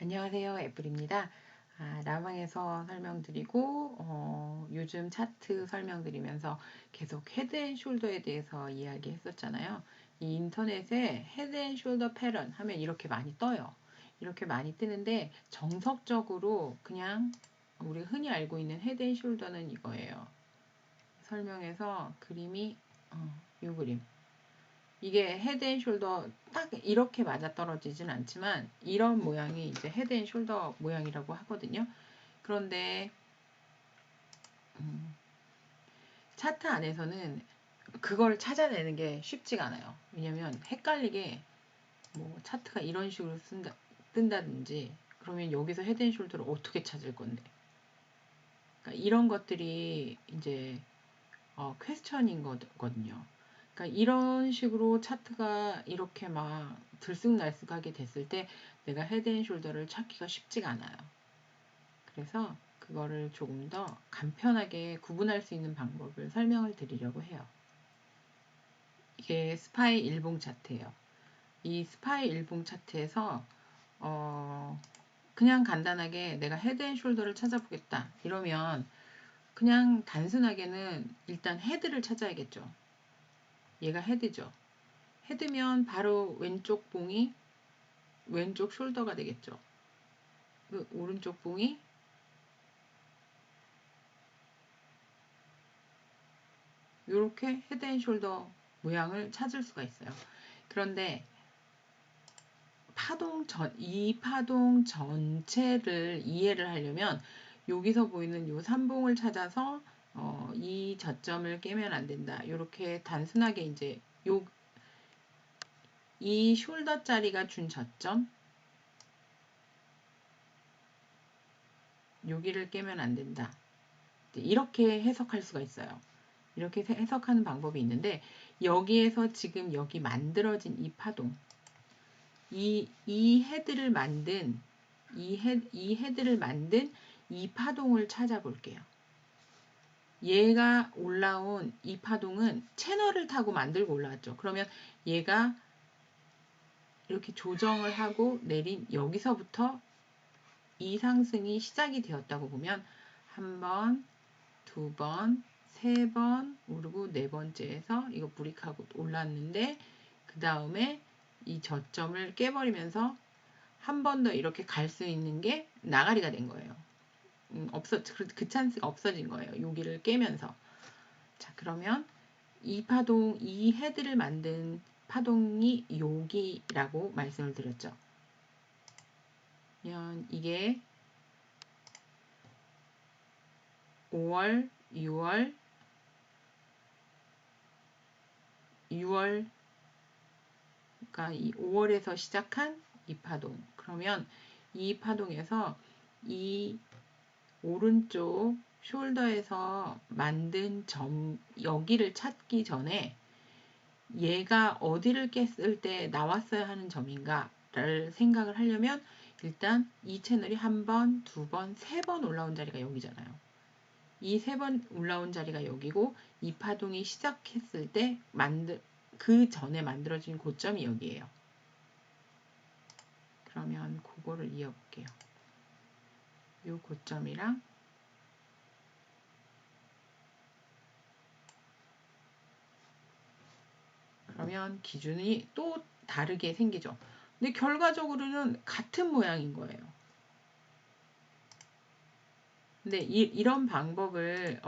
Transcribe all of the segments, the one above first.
안녕하세요. 애플입니다. 라방에서 설명드리고 요즘 차트 설명드리면서 계속 헤드앤숄더에 대해서 이야기했었잖아요. 이 인터넷에 헤드앤숄더 패런 하면 이렇게 많이 떠요. 이렇게 많이 뜨는데 정석적으로 그냥 우리 흔히 알고 있는 헤드앤숄더는 이거예요. 설명해서 그림이 이 그림. 이게 헤드앤숄더 딱 이렇게 맞아떨어지진 않지만 이런 모양이 이제 헤드앤숄더 모양이라고 하거든요. 그런데 차트 안에서는 그걸 찾아내는 게 쉽지가 않아요. 왜냐면 헷갈리게 뭐 차트가 이런 식으로 뜬다든지 그러면 여기서 헤드앤숄더를 어떻게 찾을 건데. 그러니까 이런 것들이 이제 퀘스천인 거거든요. 그러니까 이런 식으로 차트가 이렇게 막 들쑥날쑥하게 됐을 때 내가 헤드앤숄더를 찾기가 쉽지가 않아요. 그래서 그거를 조금 더 간편하게 구분할 수 있는 방법을 설명을 드리려고 해요. 이게 스파이 일봉 차트예요. 이 스파이 일봉 차트에서 그냥 간단하게 내가 헤드앤숄더를 찾아보겠다 이러면 그냥 단순하게는 일단 헤드를 찾아야겠죠. 얘가 헤드죠. 헤드면 바로 왼쪽 봉이 왼쪽 숄더가 되겠죠. 그 오른쪽 봉이 이렇게 헤드앤숄더 모양을 찾을 수가 있어요. 그런데 이 파동 전체를 이해를 하려면 여기서 보이는 이 3봉을 찾아서 이 저점을 깨면 안 된다. 이렇게 단순하게 이제 이 숄더 자리가 준 저점 여기를 깨면 안 된다. 이렇게 해석할 수가 있어요. 이렇게 해석하는 방법이 있는데 여기에서 지금 여기 만들어진 이 파동 이 헤드를 만든 이 파동을 찾아볼게요. 얘가 올라온 이 파동은 채널을 타고 만들고 올라왔죠. 그러면 얘가 이렇게 조정을 하고 내린 여기서부터 이 상승이 시작이 되었다고 보면 한 번, 두 번, 세 번 오르고 네 번째에서 이거 브릭하고 올랐는데 그 다음에 이 저점을 깨버리면서 한 번 더 이렇게 갈 수 있는 게 나가리가 된 거예요. 그 찬스가 없어진 거예요. 여기를 깨면서. 자, 그러면 이 파동, 이 헤드를 만든 파동이 여기라고 말씀을 드렸죠. 그러면 이게 5월, 6월, 그러니까 이 5월에서 시작한 이 파동. 그러면 이 파동에서 이 오른쪽 숄더에서 만든 점 여기를 찾기 전에 얘가 어디를 깼을 때 나왔어야 하는 점인가를 생각을 하려면 일단 이 채널이 한 번, 두 번, 세 번 올라온 자리가 여기잖아요. 이 세 번 올라온 자리가 여기고 이 파동이 시작했을 때 그 전에 만들어진 고점이 여기예요. 그러면 그거를 이어볼게요. 이 고점이랑 그러면 기준이 또 다르게 생기죠. 근데 결과적으로는 같은 모양인 거예요. 근데 이런 방법을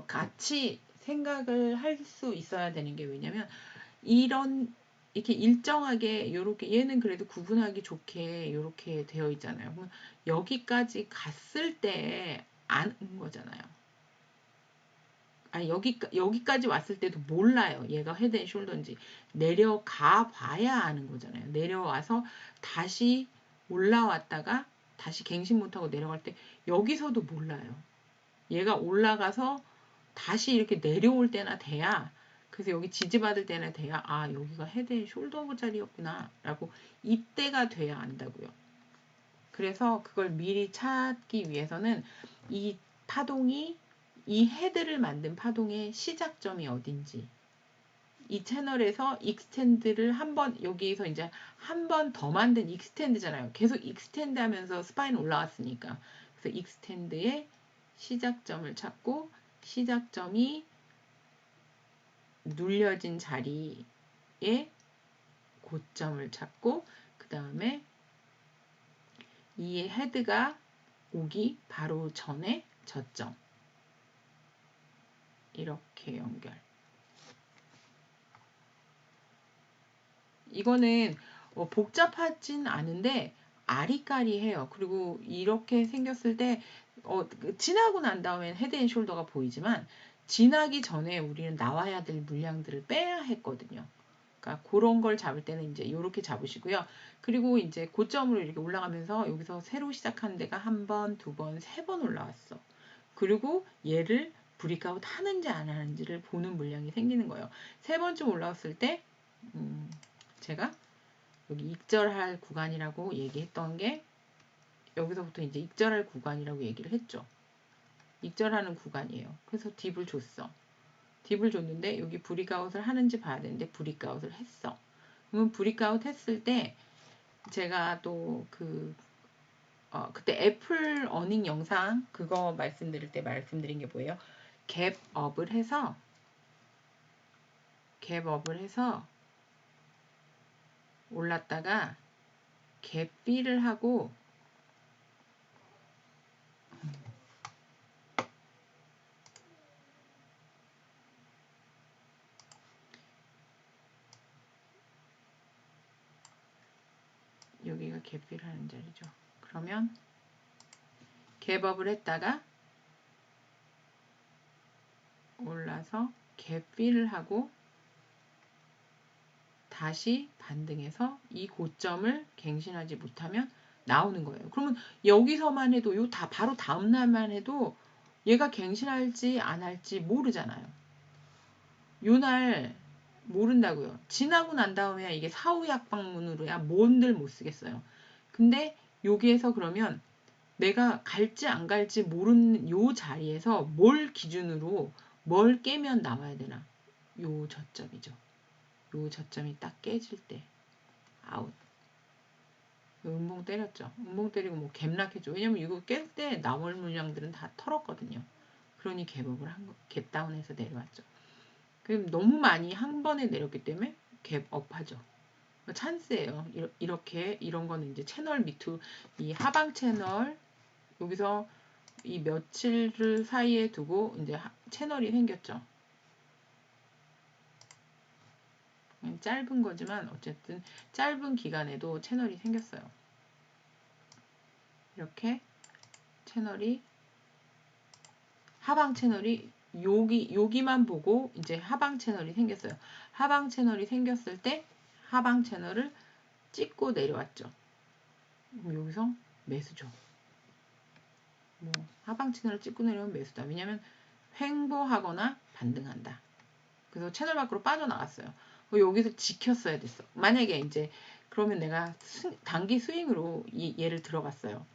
같이 생각을 할 수 있어야 되는 게 왜냐면 이렇게 일정하게 이렇게 얘는 그래도 구분하기 좋게 이렇게 되어 있잖아요. 그럼 여기까지 갔을 때 아는 거잖아요. 아니 여기까지 왔을 때도 몰라요. 얘가 헤드앤숄더인지 내려가 봐야 아는 거잖아요. 내려와서 다시 올라왔다가 다시 갱신 못하고 내려갈 때 여기서도 몰라요. 얘가 올라가서 다시 이렇게 내려올 때나 돼야 그래서 여기 지지받을 때나 돼야 여기가 헤드앤숄더 자리였구나 라고 이때가 돼야 안다고요. 그래서 그걸 미리 찾기 위해서는 이 파동이 이 헤드를 만든 파동의 시작점이 어딘지 이 채널에서 익스텐드를 한번 여기에서 이제 한 번 더 만든 익스텐드잖아요. 계속 익스텐드 하면서 스파인 올라왔으니까. 그래서 익스텐드의 시작점을 찾고 시작점이 눌려진 자리에 고점을 찾고 그 다음에 이 헤드가 오기 바로 전에 저점 이렇게 연결. 이거는 복잡하진 않은데 아리까리해요. 그리고 이렇게 생겼을 때 지나고 난 다음엔 헤드앤숄더가 보이지만 지나기 전에 우리는 나와야 될 물량들을 빼야 했거든요. 그러니까 그런 걸 잡을 때는 이제 이렇게 잡으시고요. 그리고 이제 고점으로 이렇게 올라가면서 여기서 새로 시작한 데가 한 번, 두 번, 세 번 올라왔어. 그리고 얘를 브리크아웃 하는지 안 하는지를 보는 물량이 생기는 거예요. 세 번쯤 올라왔을 때 제가 여기 익절할 구간이라고 얘기했던 게 여기서부터 이제 익절할 구간이라고 얘기를 했죠. 익절하는 구간이에요. 그래서 딥을 줬어. 딥을 줬는데 여기 브리크아웃을 하는지 봐야 되는데 브리크아웃을 했어. 그러면 브리크아웃 했을 때 제가 또 그때 애플 어닝 영상 그거 말씀드릴 때 말씀드린 게 뭐예요? 갭업을 해서 올랐다가 갭필을 하고 여기가 갭필 하는 자리죠. 그러면 갭업을 했다가 올라서 갭필을 하고 다시 반등해서 이 고점을 갱신하지 못하면 나오는 거예요. 그러면 여기서만 해도 요 바로 다음 날만 해도 얘가 갱신할지 안 할지 모르잖아요. 요 날 모른다고요. 지나고 난 다음에야 이게 사후약 방문으로야 뭔들 못 쓰겠어요. 근데 여기에서 그러면 내가 갈지 안 갈지 모르는 요 자리에서 뭘 기준으로 뭘 깨면 나와야 되나? 요 저점이죠. 요 저점이 딱 깨질 때 아웃. 음봉 때렸죠. 음봉 때리고 뭐 갭락했죠. 왜냐면 이거 깰 때 나올 물량들은 다 털었거든요. 그러니 갭업을 갭다운해서 내려왔죠. 그럼 너무 많이 한 번에 내렸기 때문에 갭업하죠. 찬스예요. 이렇게 이런 거는 이제 채널 밑으로 이 하방 채널 여기서 이 며칠 사이에 두고 이제 채널이 생겼죠. 짧은 거지만 어쨌든 짧은 기간에도 채널이 생겼어요. 이렇게 채널이 하방 채널이 여기만 보고 이제 하방 채널이 생겼어요. 하방 채널이 생겼을 때 하방 채널을 찍고 내려왔죠. 여기서 매수죠. 뭐 하방 채널을 찍고 내려오면 매수다. 왜냐면 횡보하거나 반등한다. 그래서 채널 밖으로 빠져나갔어요. 여기서 지켰어야 됐어. 만약에 이제 그러면 내가 단기 스윙으로 얘를 들어갔어요.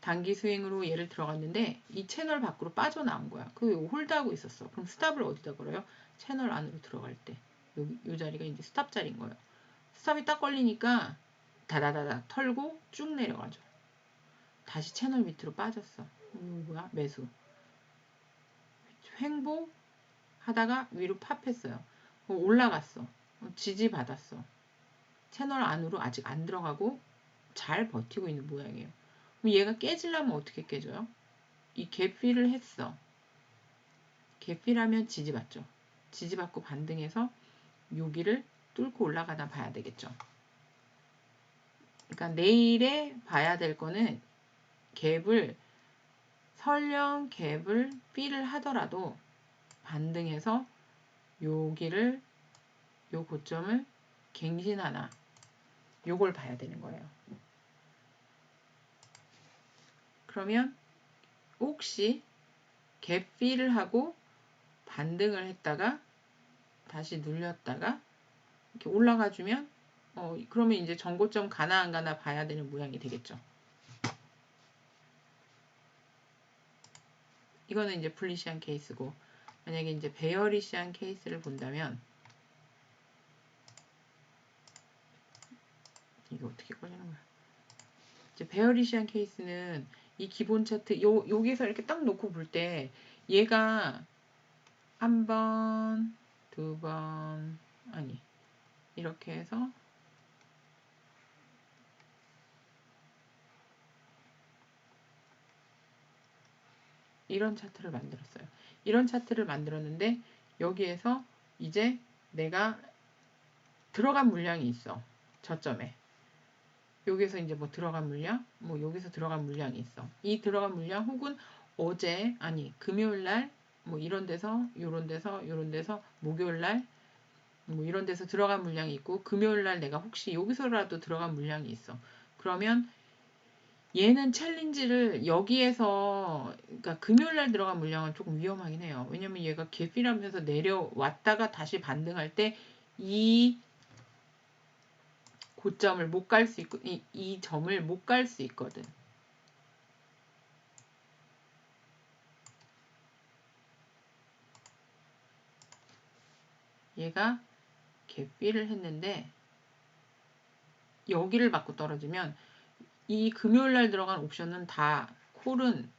단기 스윙으로 얘를 들어갔는데 이 채널 밖으로 빠져나온 거야. 그 홀드하고 있었어. 그럼 스탑을 어디다 걸어요? 채널 안으로 들어갈 때. 여기 이 자리가 이제 스탑 자리인 거예요. 스탑이 딱 걸리니까 다다다다 털고 쭉 내려가죠. 다시 채널 밑으로 빠졌어. 뭐야? 매수. 횡보 하다가 위로 팝했어요. 올라갔어. 지지받았어. 채널 안으로 아직 안 들어가고 잘 버티고 있는 모양이에요. 그럼 얘가 깨지려면 어떻게 깨져요? 이 갭필을 했어. 갭필하면 지지받죠. 지지받고 반등해서 여기를 뚫고 올라가다 봐야 되겠죠. 그러니까 내일에 봐야 될 거는 갭을 설령 갭을 필을 하더라도 반등해서 여기를 요 고점을 갱신하나 요걸 봐야 되는 거예요. 그러면 혹시 갭필을 하고 반등을 했다가 다시 눌렸다가 이렇게 올라가 주면 그러면 이제 전고점 가나 안 가나 봐야 되는 모양이 되겠죠. 이거는 이제 불리시한 케이스고 만약에 이제 베어리시한 케이스를 본다면 이게 어떻게 꺼지는 거야? 이제 베어리시안 케이스는 이 기본 차트 여기서 이렇게 딱 놓고 볼 때 얘가 한 번, 두 번, 아니 이렇게 해서 이런 차트를 만들었어요. 이런 차트를 만들었는데 여기에서 이제 내가 들어간 물량이 있어. 저점에. 여기서 이제 뭐 들어간 물량, 뭐 여기서 들어간 물량이 있어. 이 들어간 물량 혹은 어제, 아니 금요일 날, 뭐 이런 데서, 요런 데서, 요런 데서, 목요일 날, 뭐 이런 데서 들어간 물량이 있고, 금요일 날 내가 혹시 여기서라도 들어간 물량이 있어. 그러면 얘는 챌린지를 여기에서, 그러니까 금요일 날 들어간 물량은 조금 위험하긴 해요. 왜냐면 얘가 개필하면서 내려왔다가 다시 반등할 때 이 고점을 못 갈 수 있고, 이 점을 못 갈 수 있거든. 얘가 개필을 했는데 여기를 맞고 떨어지면 이 금요일 날 들어간 옵션은 다 콜은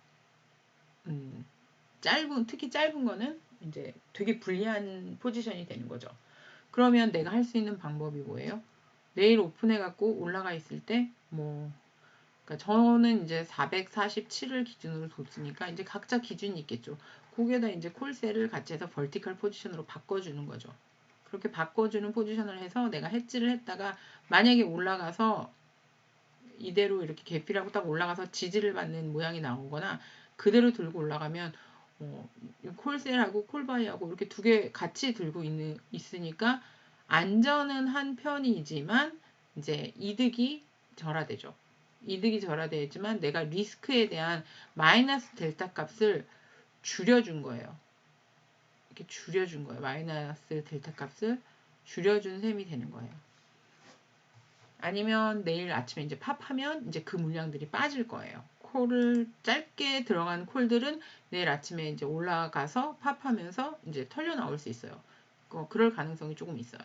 특히 짧은 거는 이제 되게 불리한 포지션이 되는 거죠. 그러면 내가 할 수 있는 방법이 뭐예요? 내일 오픈해갖고 올라가 있을 때, 그러니까 저는 이제 447을 기준으로 뒀으니까 이제 각자 기준이 있겠죠. 거기에다 이제 콜셀을 같이 해서 벌티컬 포지션으로 바꿔주는 거죠. 그렇게 바꿔주는 포지션을 해서 내가 해지를 했다가 만약에 올라가서 이대로 이렇게 개필하고 딱 올라가서 지지를 받는 모양이 나오거나 그대로 들고 올라가면 콜셀하고 콜바이하고 이렇게 두 개 같이 들고 있으니까 안전은 한 편이지만 이제 이득이 절하되죠. 이득이 절하되지만 내가 리스크에 대한 마이너스 델타 값을 줄여준 거예요. 이렇게 줄여준 거예요. 마이너스 델타 값을 줄여준 셈이 되는 거예요. 아니면 내일 아침에 이제 팝하면 이제 그 물량들이 빠질 거예요. 콜을 짧게 들어간 콜들은 내일 아침에 이제 올라가서 팝하면서 이제 털려 나올 수 있어요. 그럴 가능성이 조금 있어요.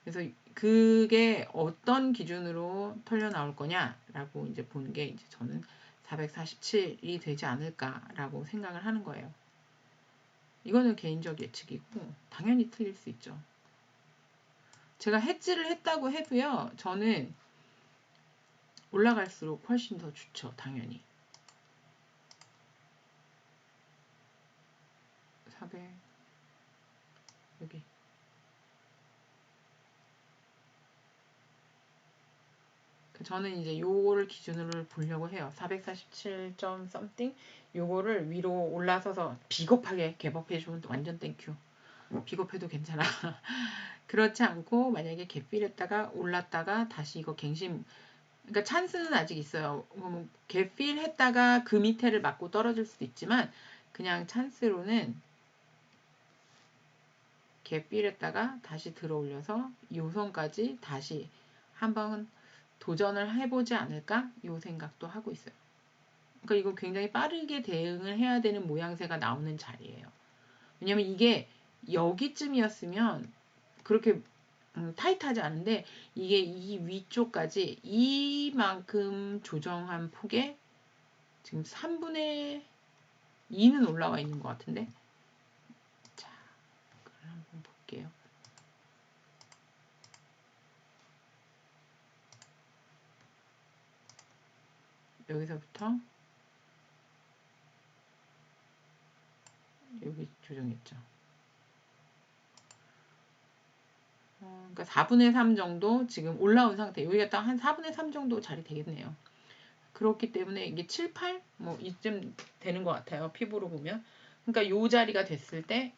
그래서 그게 어떤 기준으로 털려 나올 거냐라고 이제 보는 게 이제 저는 447이 되지 않을까라고 생각을 하는 거예요. 이거는 개인적 예측이고 당연히 틀릴 수 있죠. 제가 해지를 했다고 해도요. 저는 올라갈수록 훨씬 더 좋죠. 당연히. 400 여기 저는 이제 요거를 기준으로 보려고 해요. 447점 something 요거를 위로 올라서서 비겁하게 갭업해주면 완전 땡큐. 비겁해도 괜찮아. 그렇지 않고 만약에 갭필했다가 올랐다가 다시 이거 갱신 그러니까 찬스는 아직 있어요. 갭필 했다가 그 밑에를 맞고 떨어질 수도 있지만 그냥 찬스로는 갭필 했다가 다시 들어 올려서 요선까지 다시 한번 도전을 해보지 않을까? 요 생각도 하고 있어요. 그러니까 이거 굉장히 빠르게 대응을 해야 되는 모양새가 나오는 자리예요. 왜냐면 이게 여기쯤이었으면 그렇게 타이트하지 않은데 이게 이 위쪽까지 이만큼 조정한 폭에 지금 3분의 2는 올라와 있는 것 같은데 자, 그걸 한번 볼게요. 여기서부터 여기 조정했죠. 그러니까 4분의 3 정도 지금 올라온 상태. 여기가 딱 한 4분의 3 정도 자리 되겠네요. 그렇기 때문에 이게 7, 8? 뭐 이쯤 되는 것 같아요. 피부로 보면. 그러니까 요 자리가 됐을 때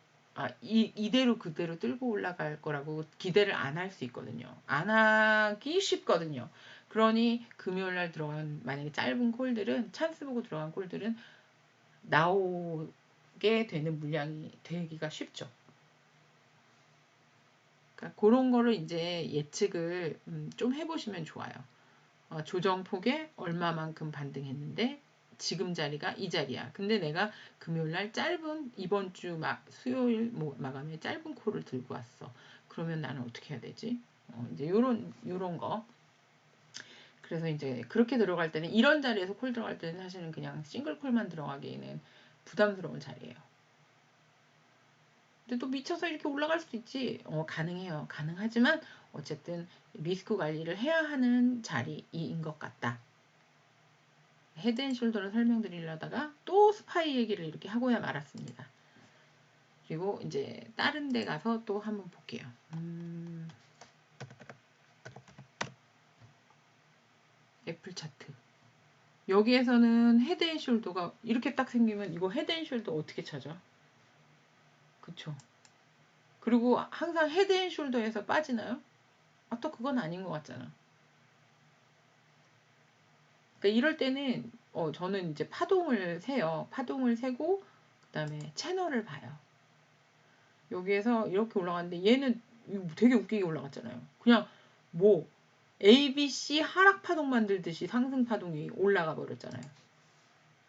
이대로 그대로 뚫고 올라갈 거라고 기대를 안 할 수 있거든요. 안 하기 쉽거든요. 그러니 금요일 날 들어간 만약에 짧은 콜들은 찬스 보고 들어간 콜들은 나오게 되는 물량이 되기가 쉽죠. 그러니까 그런 거를 이제 예측을 좀 해보시면 좋아요. 조정폭에 얼마만큼 반등했는데 지금 자리가 이 자리야. 근데 내가 금요일날 짧은 이번 주 수요일 마감에 짧은 콜을 들고 왔어. 그러면 나는 어떻게 해야 되지? 이제 요런 거. 그래서 이제 그렇게 들어갈 때는 이런 자리에서 콜 들어갈 때는 사실은 그냥 싱글 콜만 들어가기에는 부담스러운 자리예요. 근데 또 미쳐서 이렇게 올라갈 수도 있지. 가능해요. 가능하지만 어쨌든 리스크 관리를 해야 하는 자리인 것 같다. 헤드앤숄더를 설명드리려다가 또 스파이 얘기를 이렇게 하고야 말았습니다. 그리고 이제 다른 데 가서 또 한번 볼게요. 애플 차트. 여기에서는 헤드앤숄더가 이렇게 딱 생기면 이거 헤드앤숄더 어떻게 찾아? 그쵸? 그리고 항상 헤드앤숄더에서 빠지나요? 또 그건 아닌 것 같잖아. 그러니까 이럴 때는 저는 이제 파동을 세요. 파동을 세고 그다음에 채널을 봐요. 여기에서 이렇게 올라갔는데 얘는 되게 웃기게 올라갔잖아요. 그냥 뭐 ABC 하락 파동 만들듯이 상승 파동이 올라가 버렸잖아요.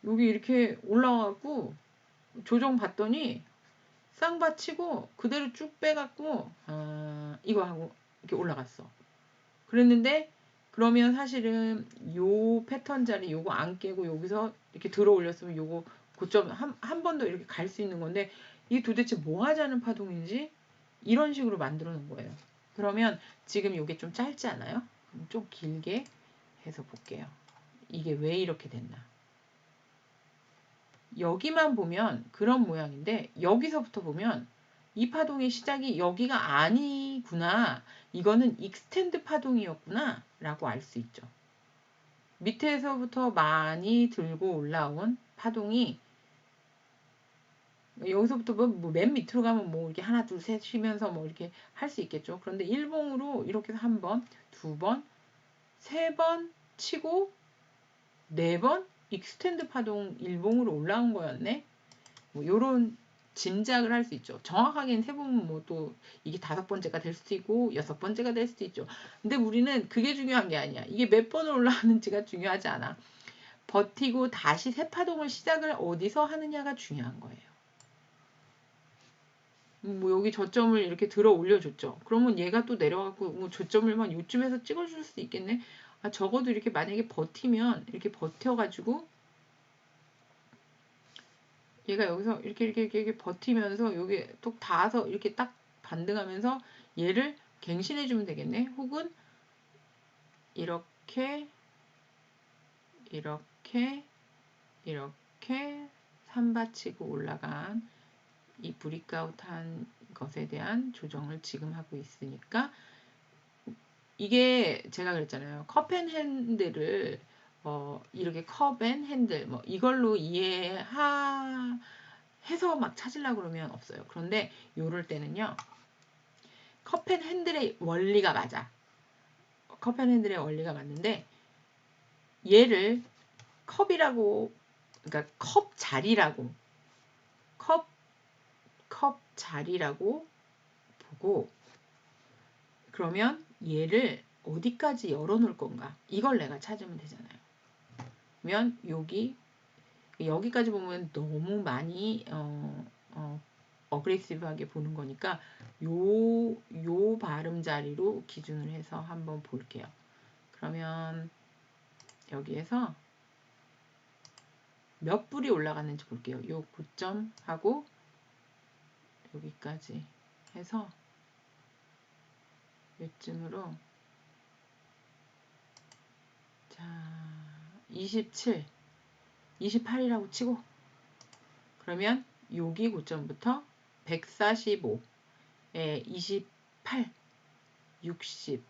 여기 이렇게 올라가고 조정 봤더니 쌍바 치고 그대로 쭉 빼갖고 이거 하고 이렇게 올라갔어. 그랬는데 그러면 사실은 요 패턴 자리 요거 안 깨고 여기서 이렇게 들어 올렸으면 요거 고점 한 번 더 이렇게 갈 수 있는 건데 이게 도대체 뭐 하자는 파동인지 이런 식으로 만들어 놓은 거예요. 그러면 지금 요게 좀 짧지 않아요? 좀 길게 해서 볼게요. 이게 왜 이렇게 됐나? 여기만 보면 그런 모양인데 여기서부터 보면 이 파동의 시작이 여기가 아니구나. 이거는 익스텐드 파동이었구나 라고 알 수 있죠. 밑에서부터 많이 들고 올라온 파동이 여기서부터 뭐 맨 밑으로 가면 뭐 이렇게 하나 둘 셋 쉬면서 뭐 이렇게 할 수 있겠죠. 그런데 일봉으로 이렇게 한 번, 두 번, 세 번 치고 네 번 익스텐드 파동 일봉으로 올라온 거였네. 뭐 요런 짐작을 할 수 있죠. 정확하게는 세보면 뭐 또 이게 5번째가 될 수도 있고 6번째가 될 수도 있죠. 근데 우리는 그게 중요한 게 아니야. 이게 몇 번을 올라가는지가 중요하지 않아. 버티고 다시 새 파동을 시작을 어디서 하느냐가 중요한 거예요. 뭐 여기 저점을 이렇게 들어 올려줬죠. 그러면 얘가 또 내려가고 뭐 저점을만 요쯤에서 찍어줄 수도 있겠네. 적어도 이렇게 만약에 버티면 이렇게 버텨가지고 얘가 여기서 이렇게 버티면서 여기 톡 닿아서 이렇게 딱 반등하면서 얘를 갱신해주면 되겠네. 혹은 이렇게 산바치고 올라간 이 브리크아웃한 것에 대한 조정을 지금 하고 있으니까 이게 제가 그랬잖아요. 컵앤핸들을 이렇게 컵앤핸들 뭐 이걸로 해서 막 찾으려고 그러면 없어요. 그런데 요럴 때는요. 컵앤핸들의 원리가 맞아. 컵앤핸들의 원리가 맞는데 얘를 컵이라고 그러니까 컵 자리라고 보고 그러면 얘를 어디까지 열어놓을 건가 이걸 내가 찾으면 되잖아요. 그러면 여기까지 보면 너무 많이 어그레시브하게 보는 거니까 요 발음 자리로 기준을 해서 한번 볼게요. 그러면 여기에서 몇 불이 올라갔는지 볼게요. 요 고점하고 여기까지 해서 요쯤으로 자 27, 28이라고 치고 그러면 여기 고점부터 145에 28, 60,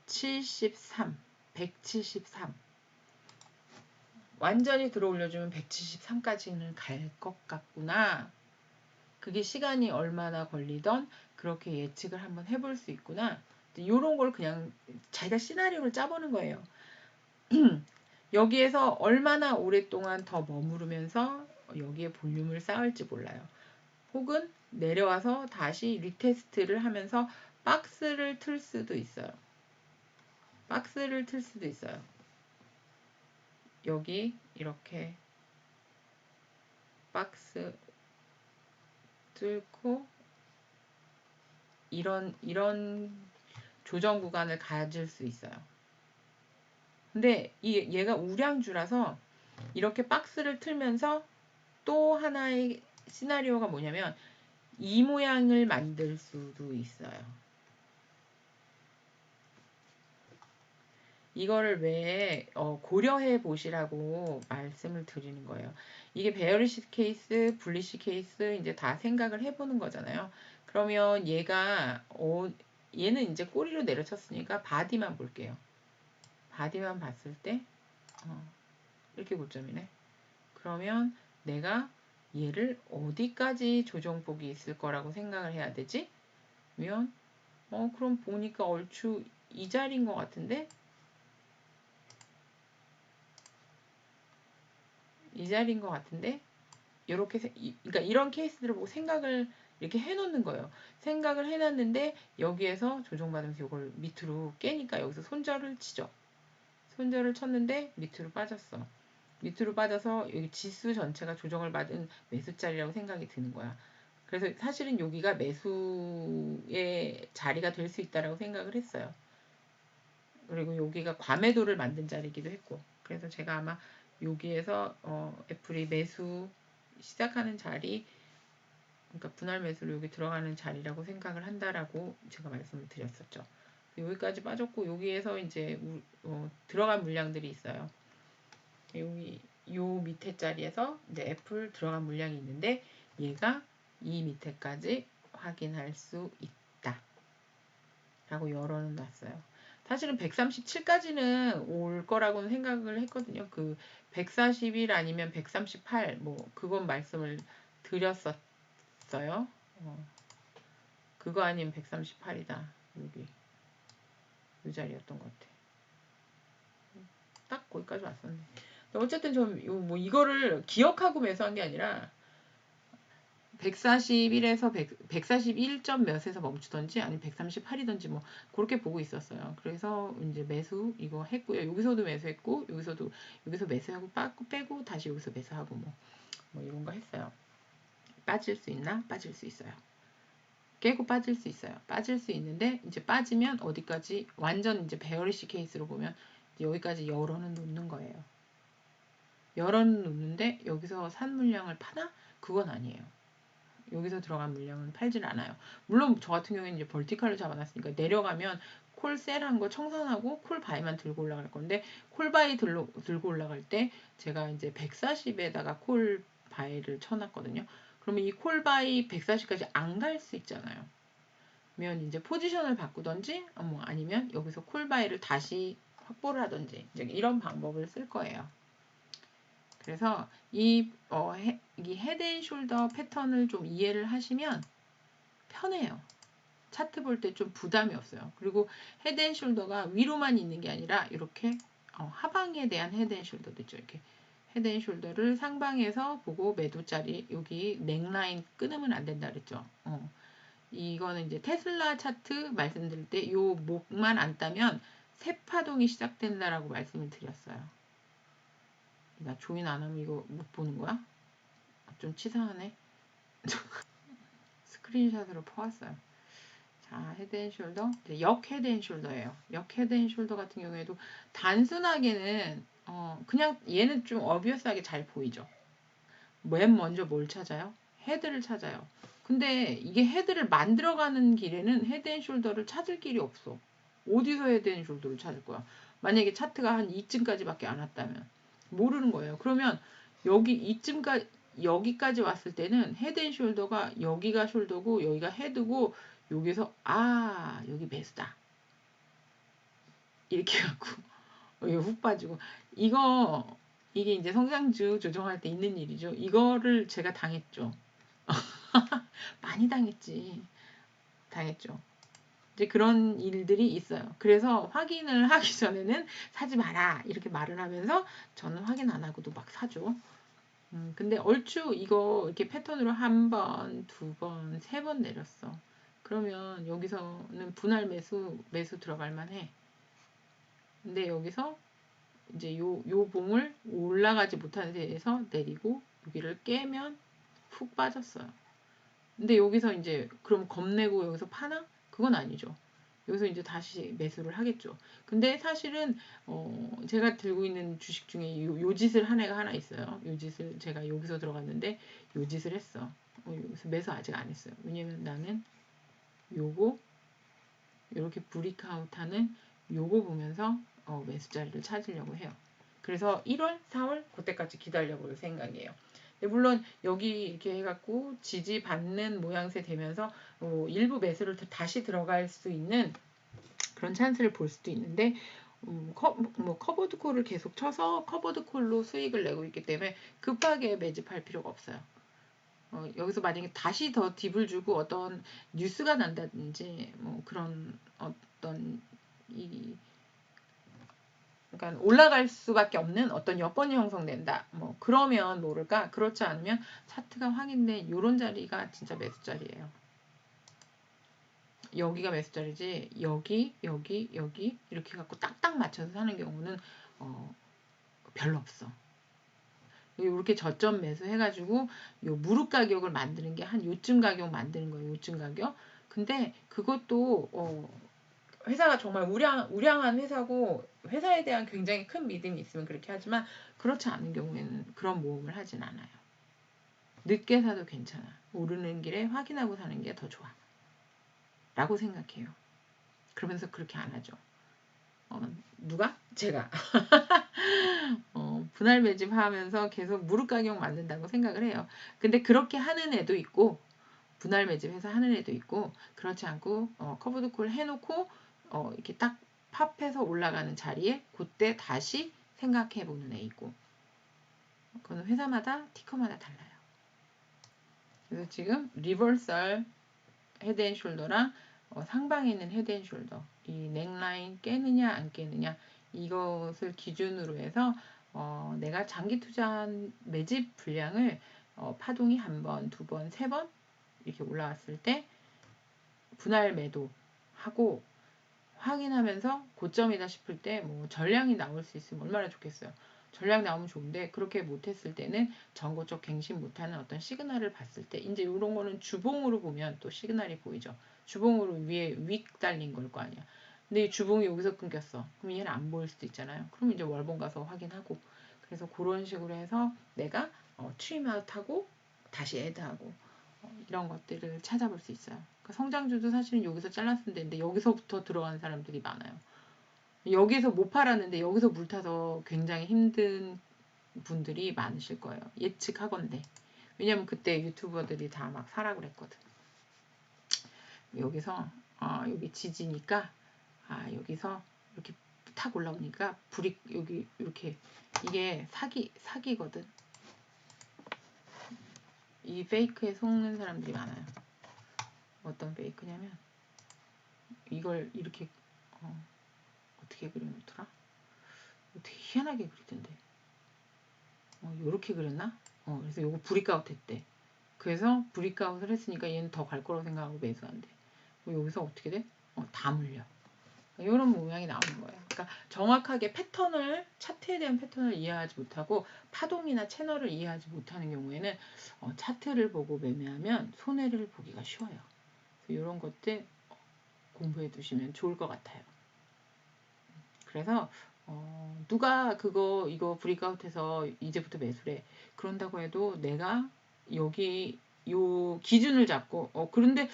73, 173 완전히 들어 올려주면 173까지는 갈 것 같구나. 그게 시간이 얼마나 걸리던 그렇게 예측을 한번 해볼 수 있구나. 이런 걸 그냥 자기가 시나리오를 짜보는 거예요. 여기에서 얼마나 오랫동안 더 머무르면서 여기에 볼륨을 쌓을지 몰라요. 혹은 내려와서 다시 리테스트를 하면서 박스를 틀 수도 있어요. 여기 이렇게 박스 뚫고 이런 조정 구간을 가질 수 있어요. 근데 얘가 우량주라서 이렇게 박스를 틀면서 또 하나의 시나리오가 뭐냐면 이 모양을 만들 수도 있어요. 이거를 왜 고려해 보시라고 말씀을 드리는 거예요. 이게 베어리시 케이스, 불리시 케이스 이제 다 생각을 해보는 거잖아요. 그러면 얘는 이제 꼬리로 내려쳤으니까 바디만 볼게요. 바디만 봤을 때 이렇게 고점이네. 그러면 내가 얘를 어디까지 조정폭이 있을 거라고 생각을 해야 되지? 그러면 그럼 보니까 얼추 이 자리인 것 같은데? 이 자리인 것 같은데? 그러니까 이런 케이스들을 보고 생각을 이렇게 해놓는 거예요. 생각을 해놨는데 여기에서 조정받으면서 이걸 밑으로 깨니까 여기서 손절을 치죠. 손절을 쳤는데 밑으로 빠졌어. 밑으로 빠져서 여기 지수 전체가 조정을 받은 매수자리라고 생각이 드는 거야. 그래서 사실은 여기가 매수의 자리가 될 수 있다라고 생각을 했어요. 그리고 여기가 과매도를 만든 자리이기도 했고, 그래서 제가 아마 여기에서 애플이 매수 시작하는 자리, 그러니까 분할 매수로 여기 들어가는 자리라고 생각을 한다라고 제가 말씀을 드렸었죠. 여기까지 빠졌고 여기에서 이제 들어간 물량들이 있어요. 여기 요 밑에 자리에서 이제 애플 들어간 물량이 있는데 얘가 이 밑에까지 확인할 수 있다 라고 열어는 놨어요. 사실은 137까지는 올 거라고는 생각을 했거든요. 그 141 아니면 138 뭐 그건 말씀을 드렸었어요. 그거 아니면 138이다. 여기 이 자리였던 것 같아. 딱 거기까지 왔었네. 어쨌든 뭐 이거를 기억하고 매수한 게 아니라 141에서 141점 몇에서 멈추던지 아니면 138이던지 뭐 그렇게 보고 있었어요. 그래서 이제 매수 이거 했고요. 여기서도 매수했고 여기서 매수하고 빼고 다시 여기서 매수하고 뭐 이런 거 했어요. 빠질 수 있나? 빠질 수 있어요. 깨고 빠질 수 있어요. 빠질 수 있는데 이제 빠지면 어디까지 완전 이제 베어리시 케이스로 보면 여기까지 열어는 놓는 거예요. 열어는 놓는데 여기서 산 물량을 파나? 그건 아니에요. 여기서 들어간 물량은 팔질 않아요. 물론 저 같은 경우에는 이제 벌티컬을 잡아놨으니까 내려가면 콜셀한 거 청산하고 콜바이만 들고 올라갈 건데 콜바이 들고 올라갈 때 제가 이제 140에다가 콜바이를 쳐놨거든요. 그러면 이 콜바이 140까지 안 갈 수 있잖아요. 그러면 이제 포지션을 바꾸던지 아니면 여기서 콜바이를 다시 확보를 하던지 이제 이런 방법을 쓸 거예요. 그래서 이 헤드앤숄더 패턴을 좀 이해를 하시면 편해요. 차트 볼 때 좀 부담이 없어요. 그리고 헤드앤숄더가 위로만 있는 게 아니라 이렇게 하방에 대한 헤드앤숄더도 있죠. 이렇게 헤드앤숄더를 상방에서 보고 매도자리 여기 넥라인 끊으면 안 된다 그랬죠. 이거는 이제 테슬라 차트 말씀드릴 때 이 목만 안 따면 새 파동이 시작된다라고 말씀을 드렸어요. 나 조인 안 하면 이거 못 보는 거야? 좀 치사하네. 스크린샷으로 퍼왔어요. 자, 헤드앤숄더. 역 헤드앤숄더예요. 역 헤드앤숄더 같은 경우에도 단순하게는 그냥 얘는 좀 어비어스하게 잘 보이죠. 맨 먼저 뭘 찾아요? 헤드를 찾아요. 근데 이게 헤드를 만들어가는 길에는 헤드앤숄더를 찾을 길이 없어. 어디서 헤드앤숄더를 찾을 거야? 만약에 차트가 한 이쯤까지밖에 안 왔다면 모르는 거예요. 그러면 여기까지 왔을 때는 헤드앤숄더가 여기가 숄더고 여기가 헤드고 여기서 여기 매수다 이렇게 갖고 여기 훅 빠지고 이게 이제 성장주 조정할 때 있는 일이죠. 이거를 제가 당했죠. 많이 당했죠. 이제 그런 일들이 있어요. 그래서 확인을 하기 전에는 사지 마라 이렇게 말을 하면서 저는 확인 안 하고도 막 사죠. 근데 얼추 이거 이렇게 패턴으로 한 번, 두 번, 세 번 내렸어. 그러면 여기서는 분할 매수 들어갈 만해. 근데 여기서 이제 요 봉을 올라가지 못하는 데에서 내리고 여기를 깨면 훅 빠졌어요. 근데 여기서 이제 그럼 겁내고 여기서 파나? 그건 아니죠. 여기서 이제 다시 매수를 하겠죠. 근데 사실은 제가 들고 있는 주식 중에 요 짓을 한 애가 하나 있어요. 요 짓을 제가 여기서 들어갔는데 요 짓을 했어. 여기서 매수 아직 안 했어요. 왜냐면 나는 요거 이렇게 브리크아웃하는 요거 보면서 매수 자리를 찾으려고 해요. 그래서 1월, 4월 그때까지 기다려볼 생각이에요. 물론 여기 이렇게 해갖고 지지받는 모양새 되면서 일부 매수를 다시 들어갈 수 있는 그런 찬스를 볼 수도 있는데 커버드 콜을 계속 쳐서 커버드 콜로 수익을 내고 있기 때문에 급하게 매집할 필요가 없어요. 여기서 만약에 다시 더 딥을 주고 어떤 뉴스가 난다든지 뭐 그런 어떤 그러니까 올라갈 수밖에 없는 어떤 여건이 형성된다. 뭐 그러면 모를까. 그렇지 않으면 차트가 확인된 이런 자리가 진짜 매수 자리예요. 여기가 매수 자리지 여기 이렇게 갖고 딱딱 맞춰서 사는 경우는 별로 없어. 이렇게 저점 매수 해가지고 요 무릎 가격을 만드는 게 한 요쯤 가격 만드는 거예요. 요쯤 가격. 근데 그것도 회사가 정말 우량한 회사고 회사에 대한 굉장히 큰 믿음이 있으면 그렇게 하지만 그렇지 않은 경우에는 그런 모험을 하진 않아요. 늦게 사도 괜찮아. 오르는 길에 확인하고 사는 게 더 좋아. 라고 생각해요. 그러면서 그렇게 안 하죠. 누가? 제가. 분할 매집하면서 계속 무릎 가격 만든다고 생각을 해요. 근데 그렇게 하는 애도 있고 분할 매집해서 하는 애도 있고 그렇지 않고 커브드 콜 해놓고 이렇게 딱 팝해서 올라가는 자리에 그때 다시 생각해 보는 애 있고 그건 회사마다 티커마다 달라요. 그래서 지금 리버설 헤드앤숄더랑 상방에 있는 헤드앤숄더 이 넥라인 깨느냐 안 깨느냐 이것을 기준으로 해서 내가 장기 투자한 매집 분량을 파동이 한 번, 두 번, 세 번 이렇게 올라왔을 때 분할 매도하고 확인하면서 고점이다 싶을 때 뭐 전량이 나올 수 있으면 얼마나 좋겠어요. 전량 나오면 좋은데 그렇게 못했을 때는 전고적 갱신 못하는 어떤 시그널을 봤을 때 이제 이런 거는 주봉으로 보면 또 시그널이 보이죠. 주봉으로 위에 윅 달린 걸 거 아니야. 근데 이 주봉이 여기서 끊겼어. 그럼 얘는 안 보일 수도 있잖아요. 그럼 이제 월봉 가서 확인하고 그래서 그런 식으로 해서 내가 트림아웃하고 다시 애드하고 이런 것들을 찾아볼 수 있어요. 그러니까 성장주도 사실은 여기서 잘랐으면 되는데 여기서부터 들어간 사람들이 많아요. 여기서 못 팔았는데 여기서 물 타서 굉장히 힘든 분들이 많으실 거예요. 예측하건대. 왜냐면 그때 유튜버들이 다 막 사라 그랬거든. 여기서 여기 지지니까 여기서 이렇게 탁 올라오니까 불이 여기 이렇게 이게 사기거든. 이 페이크에 속는 사람들이 많아요. 어떤 페이크냐면 이걸 이렇게 어떻게 그려놓더라? 되게 희한하게 그리던데. 요렇게 그렸나? 그래서 요거 브리크아웃 했대. 그래서 브리크아웃을 했으니까 얘는 더 갈 거라고 생각하고 매수한대. 여기서 어떻게 돼? 다 물려. 이런 모양이 나오는 거예요. 그러니까 정확하게 패턴을 차트에 대한 패턴을 이해하지 못하고 파동이나 채널을 이해하지 못하는 경우에는 차트를 보고 매매하면 손해를 보기가 쉬워요. 이런 것들 공부해 두시면 좋을 것 같아요. 그래서 누가 이거 브리크아웃해서 이제부터 매수래 그런다고 해도 내가 여기 요 기준을 잡고 그런데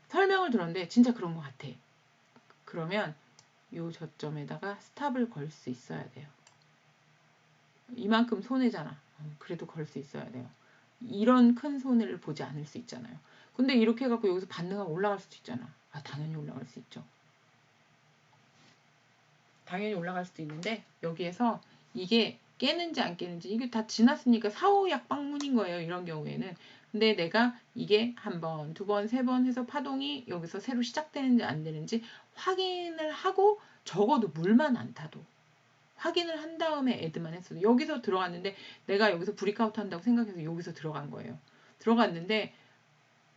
설명을 들었는데 진짜 그런 것 같아. 그러면 요 저점에다가 스탑을 걸 수 있어야 돼요. 이만큼 손해잖아. 그래도 걸 수 있어야 돼요. 이런 큰 손해를 보지 않을 수 있잖아요. 근데 이렇게 해갖고 여기서 반등하고 올라갈 수도 있잖아. 당연히 올라갈 수 있죠. 당연히 올라갈 수도 있는데 여기에서 이게 깨는지 안 깨는지 이게 다 지났으니까 사후약 방문인 거예요. 이런 경우에는. 근데 내가 이게 한 번, 두 번, 세 번 해서 파동이 여기서 새로 시작되는지 안 되는지 확인을 하고 적어도 물만 안 타도 확인을 한 다음에 애드만 했어도 여기서 들어갔는데 내가 여기서 브리크아웃 한다고 생각해서 여기서 들어간 거예요. 들어갔는데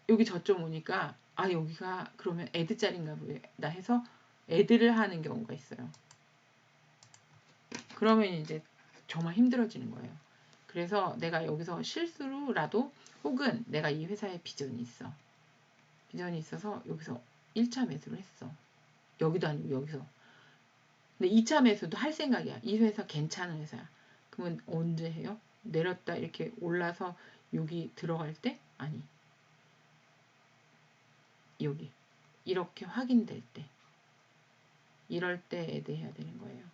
여기 저점 오니까 여기가 그러면 애드 자리인가 보다 해서 애드를 하는 경우가 있어요. 그러면 이제 정말 힘들어지는 거예요. 그래서 내가 여기서 실수로라도 혹은 내가 이 회사에 비전이 있어. 비전이 있어서 여기서 1차 매수를 했어. 여기도 아니고 여기서. 근데 2차 매수도 할 생각이야. 이 회사 괜찮은 회사야. 그러면 언제 해요? 내렸다 이렇게 올라서 여기 들어갈 때? 아니. 여기. 이렇게 확인될 때. 이럴 때에 대해 해야 되는 거예요.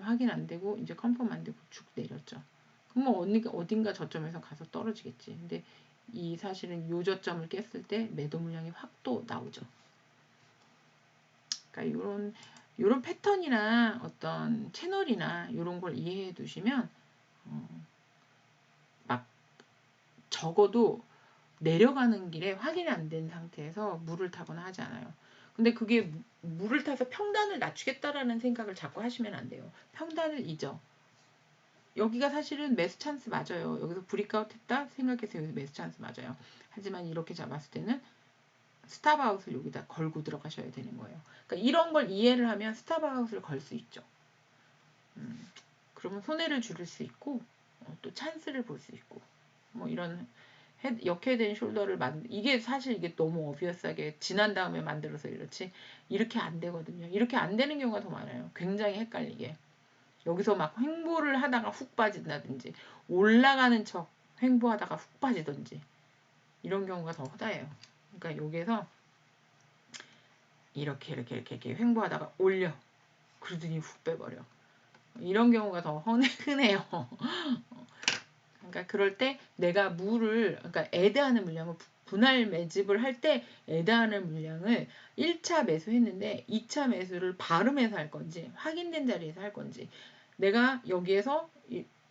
확인 안 되고 이제 컨펌 안 되고 쭉 내렸죠. 그럼 뭐 어딘가 저점에서 가서 떨어지겠지. 근데 이 사실은 요 저점을 깼을 때 매도 물량이 확 또 나오죠. 그러니까 요런 패턴이나 어떤 채널이나 이런 걸 이해해 두시면 막 적어도 내려가는 길에 확인이 안 된 상태에서 물을 타거나 하지 않아요. 근데 그게 물을 타서 평단을 낮추겠다라는 생각을 자꾸 하시면 안 돼요. 평단을 잊어. 여기가 사실은 매수 찬스 맞아요. 여기서 브리크아웃 했다 생각해서 여기서 매수 찬스 맞아요. 하지만 이렇게 잡았을 때는 스탑아웃을 여기다 걸고 들어가셔야 되는 거예요. 그러니까 이런 걸 이해를 하면 스탑아웃을 걸 수 있죠. 그러면 손해를 줄일 수 있고 또 찬스를 볼 수 있고 뭐 이런 역해된 숄더를 이게 사실 이게 너무 어비어스하게 지난 다음에 만들어서 이렇지 이렇게 안 되거든요. 이렇게 안 되는 경우가 더 많아요. 굉장히 헷갈리게. 여기서 막 횡보를 하다가 훅 빠진다든지 올라가는 척 횡보하다가 훅 빠지든지 이런 경우가 더 허다해요. 그러니까 여기에서 이렇게 횡보하다가 올려 그러더니 훅 빼버려. 이런 경우가 더 흔해요. 그러니까 그럴 때 내가 그러니까 애드하는 물량을 분할 매집을 할 때 애드하는 물량을 1차 매수했는데 2차 매수를 발음해서 할 건지 확인된 자리에서 할 건지 내가 여기에서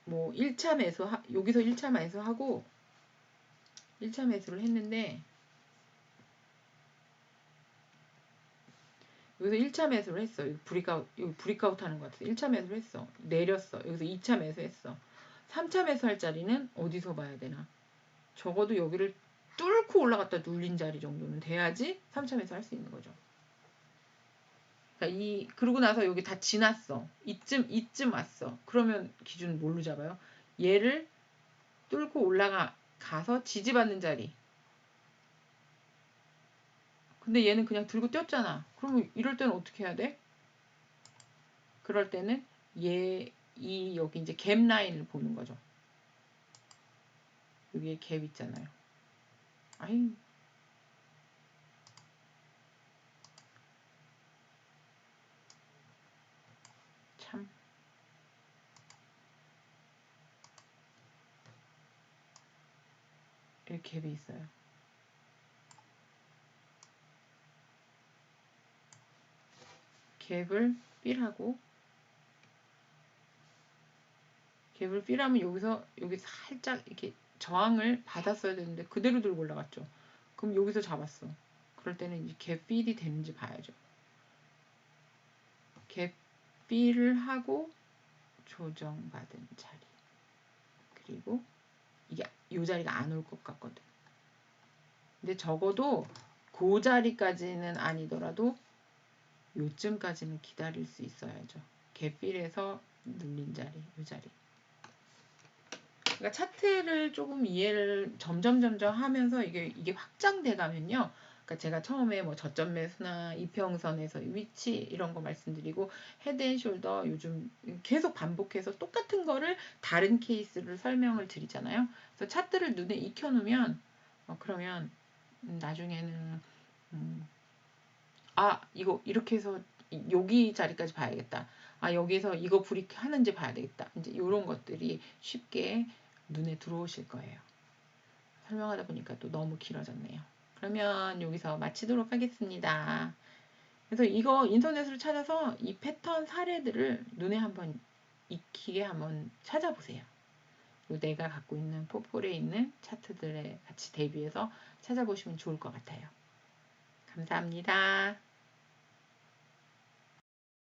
뭐 1차 매수 여기서 1차 매수하고 1차 매수를 했는데 여기서 1차 매수를 했어. 여기 브리크아웃 하는 것 같아. 1차 매수를 했어. 내렸어. 여기서 2차 매수했어. 3차 매수할 자리는 어디서 봐야 되나? 적어도 여기를 뚫고 올라갔다 눌린 자리 정도는 돼야지 3차 매수 할 수 있는 거죠. 그러니까 그러고 나서 여기 다 지났어. 이쯤 왔어. 그러면 기준 뭘로 잡아요? 얘를 뚫고 올라가서 지지받는 자리. 근데 얘는 그냥 들고 뛰었잖아. 그러면 이럴 때는 어떻게 해야 돼? 그럴 때는 여기 이제 갭 라인을 보는 거죠. 여기에 갭 있잖아요. 아이, 참. 여기 갭이 있어요. 갭을 B라고 갭을 B라면 여기 살짝 이렇게 저항을 받았어야 되는데 그대로 들고 올라갔죠. 그럼 여기서 잡았어. 그럴 때는 이제 갭 B이 되는지 봐야죠. 갭 B를 하고 조정받은 자리. 그리고 이게 이 자리가 안 올 것 같거든. 근데 적어도 그 자리까지는 아니더라도 요쯤까지는 기다릴 수 있어야죠. 갭 B에서 눌린 자리, 이 자리. 그러니까 차트를 조금 이해를 점점 하면서 이게 확장돼 가면요. 그러니까 제가 처음에 뭐 저점 매수나 이평선에서 위치 이런 거 말씀드리고 헤드앤숄더 요즘 계속 반복해서 똑같은 거를 다른 케이스를 설명을 드리잖아요. 그래서 차트를 눈에 익혀 놓으면 그러면 나중에는 이거 이렇게 해서 여기 자리까지 봐야겠다. 여기서 이거 브리크 하는지 봐야 되겠다. 이제 이런 것들이 쉽게 눈에 들어오실 거예요. 설명하다 보니까 또 너무 길어졌네요. 그러면 여기서 마치도록 하겠습니다. 그래서 이거 인터넷으로 찾아서 이 패턴 사례들을 눈에 한번 익히게 한번 찾아보세요. 내가 갖고 있는 포폴에 있는 차트들에 같이 대비해서 찾아보시면 좋을 것 같아요. 감사합니다.